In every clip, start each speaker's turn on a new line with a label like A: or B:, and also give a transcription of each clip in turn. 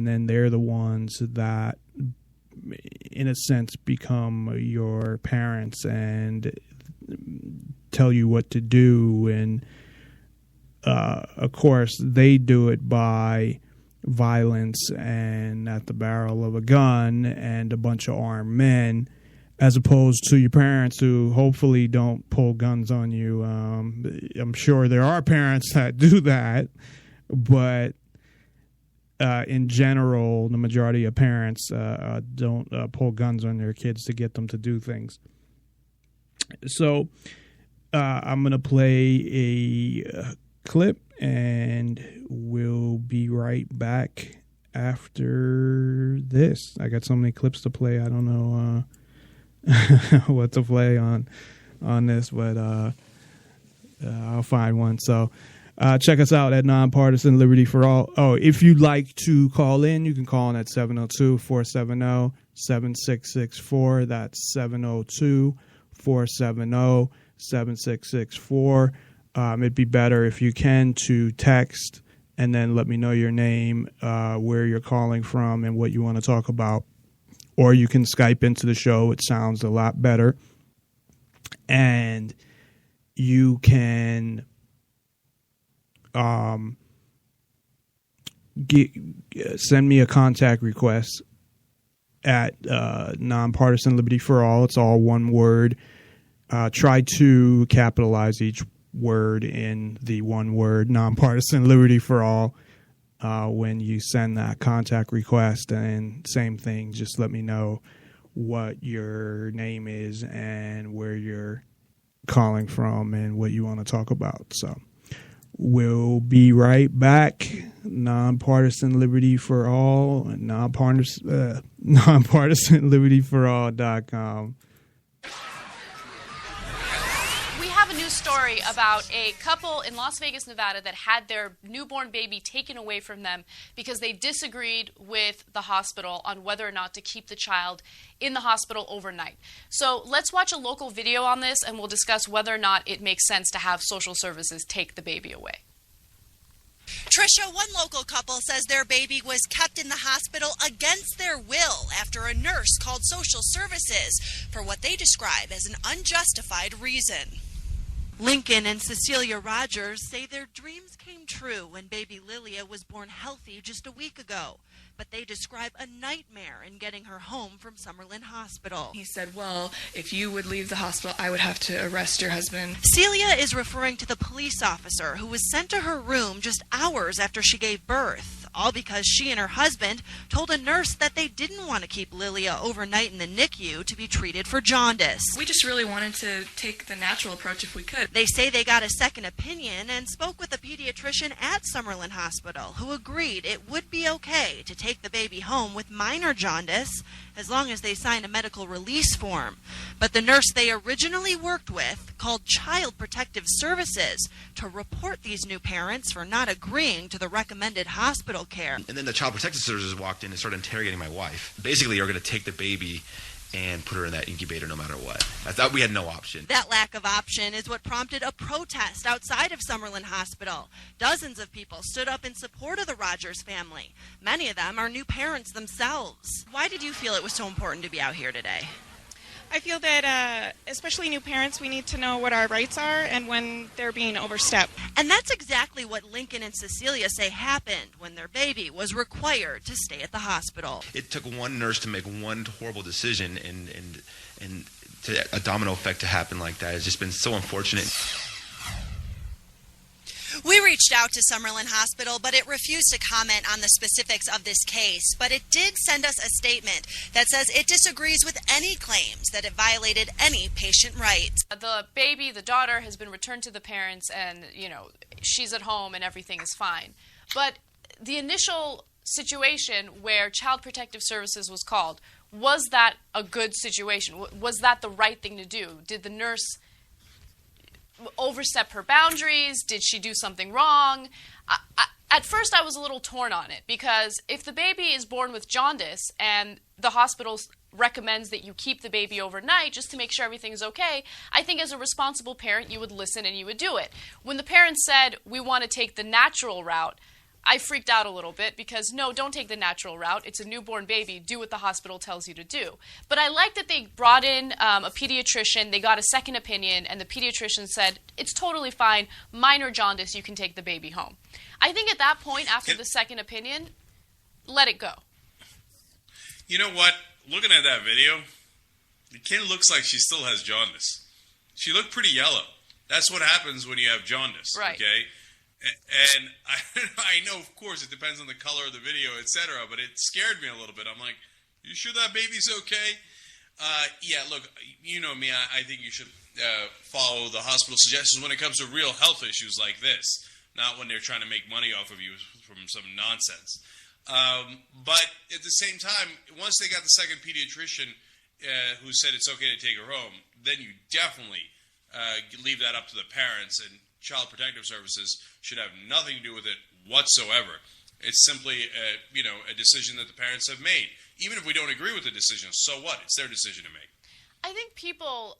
A: and then they're the ones that, in a sense, become your parents and tell you what to do. And of course, they do it by violence and at the barrel of a gun and a bunch of armed men, as opposed to your parents who hopefully don't pull guns on you. I'm sure there are parents that do that, but in general, the majority of parents don't pull guns on their kids to get them to do things. So I'm going to play a clip, and we'll be right back after this. I got so many clips to play, I don't know what to play on this, but I'll find one. So check us out at Nonpartisan Liberty for All. Oh, if you'd like to call in, you can call in at 702-470-7664. That's 702-470-7664. It'd be better if you can to text and then let me know your name, where you're calling from, and what you want to talk about. Or you can Skype into the show. It sounds a lot better. And you can send me a contact request at Nonpartisan Liberty for All. It's all one word. Try to capitalize each word in the one word, Nonpartisan Liberty for All. When you send that contact request, and same thing, just let me know what your name is and where you're calling from and what you want to talk about. So we'll be right back. Nonpartisan Liberty for All, NonPartisanLibertyForAll.com.
B: Story about a couple in Las Vegas, Nevada that had their newborn baby taken away from them because they disagreed with the hospital on whether or not to keep the child in the hospital overnight. So let's watch a local video on this, and we'll discuss whether or not it makes sense to have social services take the baby away.
C: Trisha, one local couple says their baby was kept in the hospital against their will after a nurse called social services for what they describe as an unjustified reason. Lincoln and Cecilia Rogers say their dreams came true when baby Lilia was born healthy just a week ago. But they describe a nightmare in getting her home from Summerlin Hospital.
D: He said, well, if you would leave the hospital, I would have to arrest your husband.
C: Celia is referring to the police officer who was sent to her room just hours after she gave birth, all because she and her husband told a nurse that they didn't want to keep Lilia overnight in the NICU to be treated for jaundice.
D: We just really wanted to take the natural approach if we could.
C: They say they got a second opinion and spoke with a pediatrician at Summerlin Hospital who agreed it would be okay to take the baby home with minor jaundice as long as they sign a medical release form. But the nurse they originally worked with called Child Protective Services to report these new parents for not agreeing to the recommended hospital care.
E: And then the Child Protective Services walked in and started interrogating my wife. Basically, you're going to take the baby and put her in that incubator no matter what. I thought we had no option.
C: That lack of option is what prompted a protest outside of Summerlin Hospital. Dozens of people stood up in support of the Rogers family. Many of them are new parents themselves. Why did you feel it was so important to be out here today?
F: I feel that, especially new parents, we need to know what our rights are and when they're being overstepped.
C: And that's exactly what Lincoln and Cecilia say happened when their baby was required to stay at the hospital.
E: It took one nurse to make one horrible decision, and to a domino effect to happen like that. It's just been so unfortunate.
C: We reached out to Summerlin Hospital, but it refused to comment on the specifics of this case. But it did send us a statement that says it disagrees with any claims that it violated any patient rights.
B: The baby, the daughter, has been returned to the parents, and, you know, she's at home and everything is fine. But the initial situation where Child Protective Services was called, was that a good situation? Was that the right thing to do? Did the nurse overstep her boundaries? Did she do something wrong? At first I was a little torn on it, because if the baby is born with jaundice and the hospital recommends that you keep the baby overnight just to make sure everything is okay, I think as a responsible parent you would listen and you would do it. When the parents said, we want to take the natural route, I freaked out a little bit because, no, don't take the natural route. It's a newborn baby. Do what the hospital tells you to do. But I like that they brought in a pediatrician. They got a second opinion, and the pediatrician said, it's totally fine. Minor jaundice, you can take the baby home. I think at that point, after the second opinion, let it go.
G: You know what? Looking at that video, the kid looks like she still has jaundice. She looked pretty yellow. That's what happens when you have jaundice,
B: right.
G: Okay? And I know, of course, it depends on the color of the video, etc., but it scared me a little bit. I'm like, you sure that baby's okay? Yeah, look, you know me. I think you should follow the hospital suggestions when it comes to real health issues like this, not when they're trying to make money off of you from some nonsense. But at the same time, once they got the second pediatrician who said it's okay to take her home, then you definitely leave that up to the parents, and Child Protective Services should have nothing to do with it whatsoever. It's simply, a decision that the parents have made. Even if we don't agree with the decision, so what? It's their decision to make.
B: I think people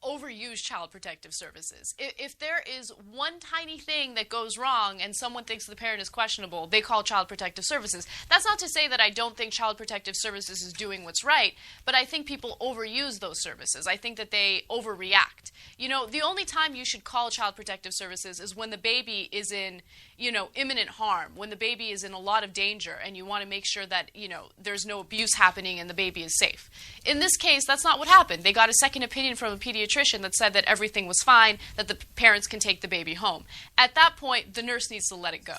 B: overuse Child Protective Services. If there is one tiny thing that goes wrong and someone thinks the parent is questionable, they call Child Protective Services. That's not to say that I don't think Child Protective Services is doing what's right, but I think people overuse those services. I think that they overreact. You know, the only time you should call Child Protective Services is when the baby is in, imminent harm, when the baby is in a lot of danger and you want to make sure that, there's no abuse happening and the baby is safe. In this case, that's not what happened. They got a second opinion from a pediatrician that said that everything was fine, that the parents can take the baby home. At that point, the nurse needs to let it go.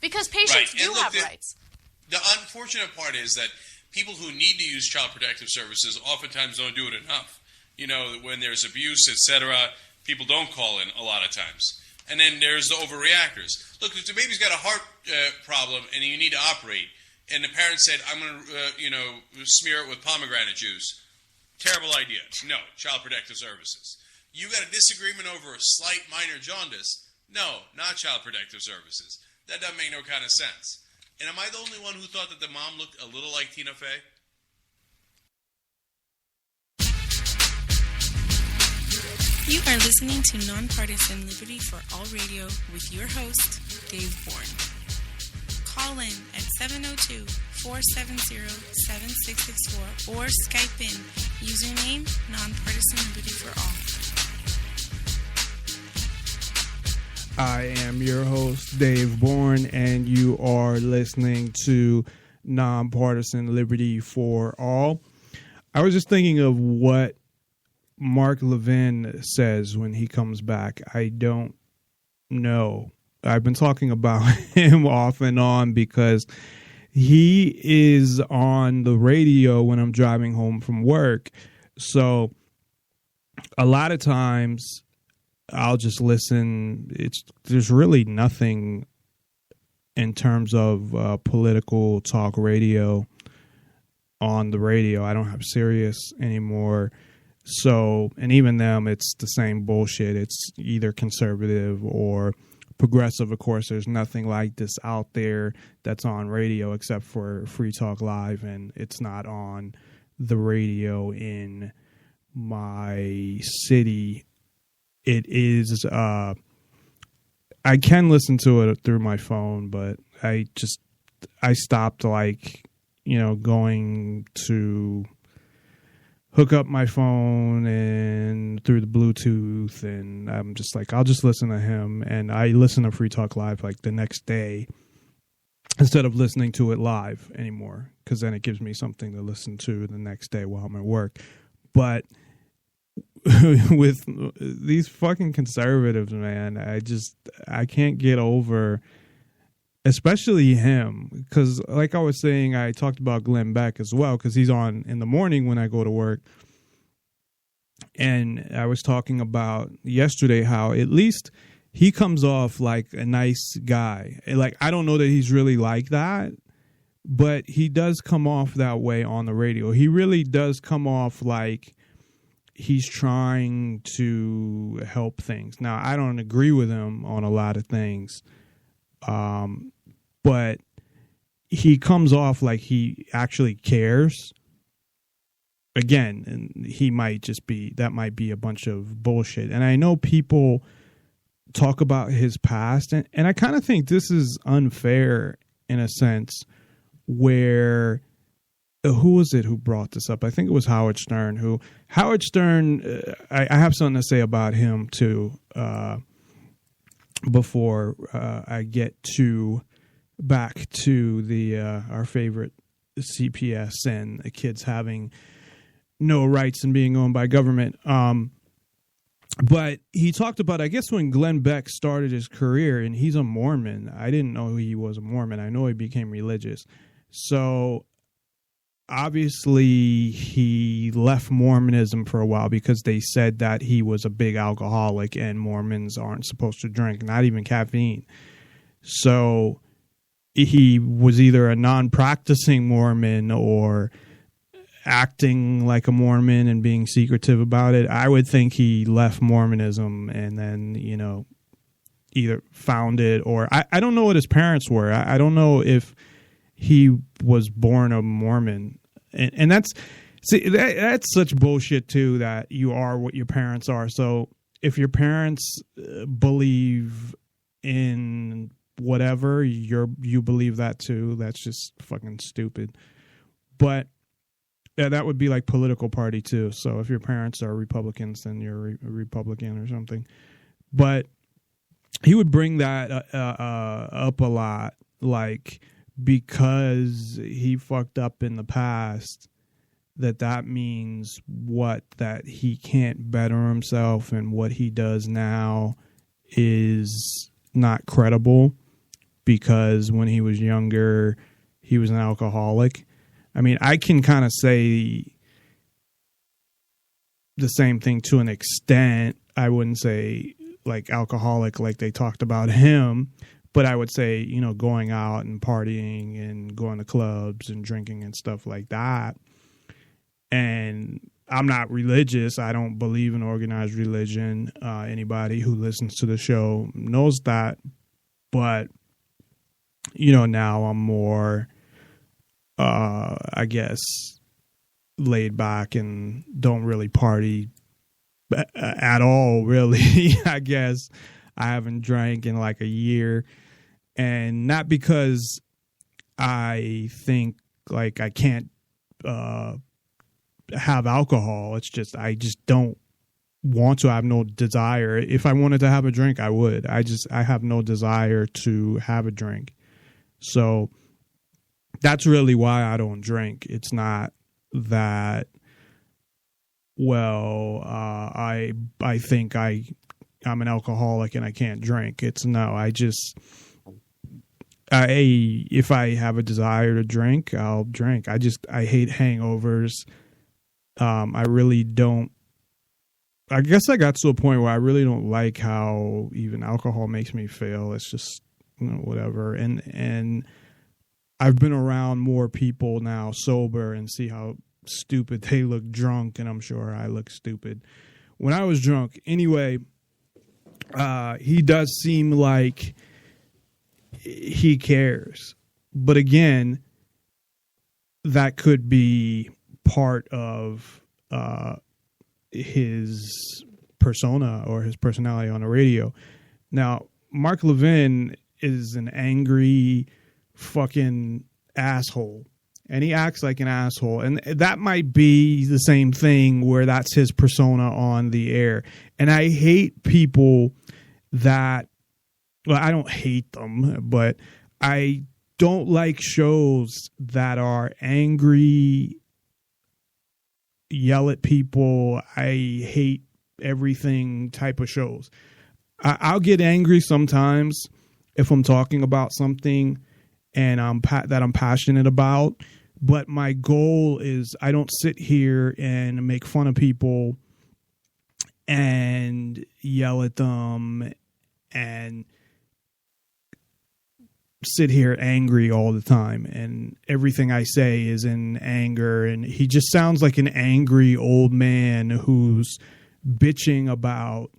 B: Because patients do have rights.
G: The unfortunate part is that people who need to use Child Protective Services oftentimes don't do it enough. When there's abuse, etc., people don't call in a lot of times. And then there's the overreactors. Look, if the baby's got a heart problem and you need to operate, and the parent said, I'm going to, smear it with pomegranate juice, terrible idea. No, Child Protective Services. You got a disagreement over a slight minor jaundice? No, not Child Protective Services. That doesn't make no kind of sense. And am I the only one who thought that the mom looked a little like Tina Fey?
H: You are listening to Nonpartisan Liberty for All Radio with your host, Dave Bourne. Call in at 702-470-7664 or Skype in, username NonPartisanLibertyForall.
A: I am your host, Dave Bourne, and you are listening to Nonpartisan Liberty for All. I was just thinking of what Mark Levin says when he comes back. I don't know. I've been talking about him off and on because he is on the radio when I'm driving home from work. So a lot of times I'll just listen. There's really nothing in terms of political talk radio on the radio. I don't have Sirius anymore. So, and even them, it's the same bullshit. It's either conservative or progressive. Of course, there's nothing like this out there that's on radio except for Free Talk Live, and it's not on the radio in my city. It is, I can listen to it through my phone, but I stopped going to hook up my phone and through the Bluetooth, and I'm just like, I'll just listen to him. And I listen to Free Talk Live like the next day instead of listening to it live anymore, because then it gives me something to listen to the next day while I'm at work. But with these fucking conservatives, man, I can't get over, especially him, because like I was saying, I talked about Glenn Beck as well, because he's on in the morning when I go to work. And I was talking about yesterday how at least he comes off like a nice guy. Like, I don't know that he's really like that, but he does come off that way on the radio. He really does come off like he's trying to help things. Now, I don't agree with him on a lot of things, but he comes off like he actually cares. Again, and that might be a bunch of bullshit. And I know people talk about his past. And I kind of think this is unfair in a sense where, who was it who brought this up? I think it was Howard Stern. I have something to say about him too, before I get back to the our favorite CPS and the kids having no rights and being owned by government. But he talked about, I guess, when Glenn Beck started his career, and he's a Mormon. I didn't know he was a Mormon. I know he became religious. So obviously he left Mormonism for a while because they said that he was a big alcoholic and Mormons aren't supposed to drink, not even caffeine. So he was either a non-practicing Mormon or acting like a Mormon and being secretive about it. I would think he left Mormonism and then, either found it or I don't know what his parents were. I don't know if he was born a Mormon. And that's such bullshit too, that you are what your parents are. So if your parents believe in whatever, you believe that too. That's just fucking stupid. But yeah, that would be like political party too. So if your parents are Republicans, then you're a Republican or something. But he would bring that up a lot, like because he fucked up in the past, that means that he can't better himself, and what he does now is not credible because when he was younger, he was an alcoholic. I mean, I can kind of say the same thing to an extent. I wouldn't say like alcoholic like they talked about him, but I would say, going out and partying and going to clubs and drinking and stuff like that. And I'm not religious. I don't believe in organized religion. Anybody who listens to the show knows that. But, now I'm more... I guess laid back and don't really party at all, really. I guess I haven't drank in like a year, and not because I think like I can't have alcohol. It's just I just don't want to. I have no desire. If I wanted to have a drink, I would. I have no desire to have a drink. So that's really why I don't drink. It's not that, I think I'm an alcoholic and I can't drink. It's no, if I have a desire to drink, I'll drink. I hate hangovers. I really don't. I guess I got to a point where I really don't like how even alcohol makes me feel. It's just, whatever. And I've been around more people now sober and see how stupid they look drunk, and I'm sure I look stupid when I was drunk. Anyway, he does seem like he cares. But again, that could be part of his persona or his personality on the radio. Now, Mark Levin is an angry fucking asshole, and he acts like an asshole, and that might be the same thing where that's his persona on the air. And I hate people that, I don't hate them, but I don't like shows that are angry, yell at people. I hate everything type of shows. I'll get angry sometimes if I'm talking about something and I'm passionate about. But my goal is I don't sit here and make fun of people and yell at them and sit here angry all the time. And everything I say is in anger. And he just sounds like an angry old man who's bitching about,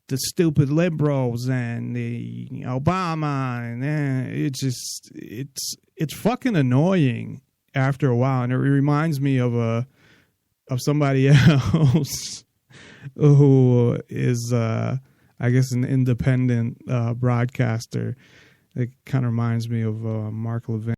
A: the stupid liberals and the Obama, and it's fucking annoying after a while, and it reminds me of somebody else. who is, I guess, an independent broadcaster. It kind of reminds me of Mark Levin.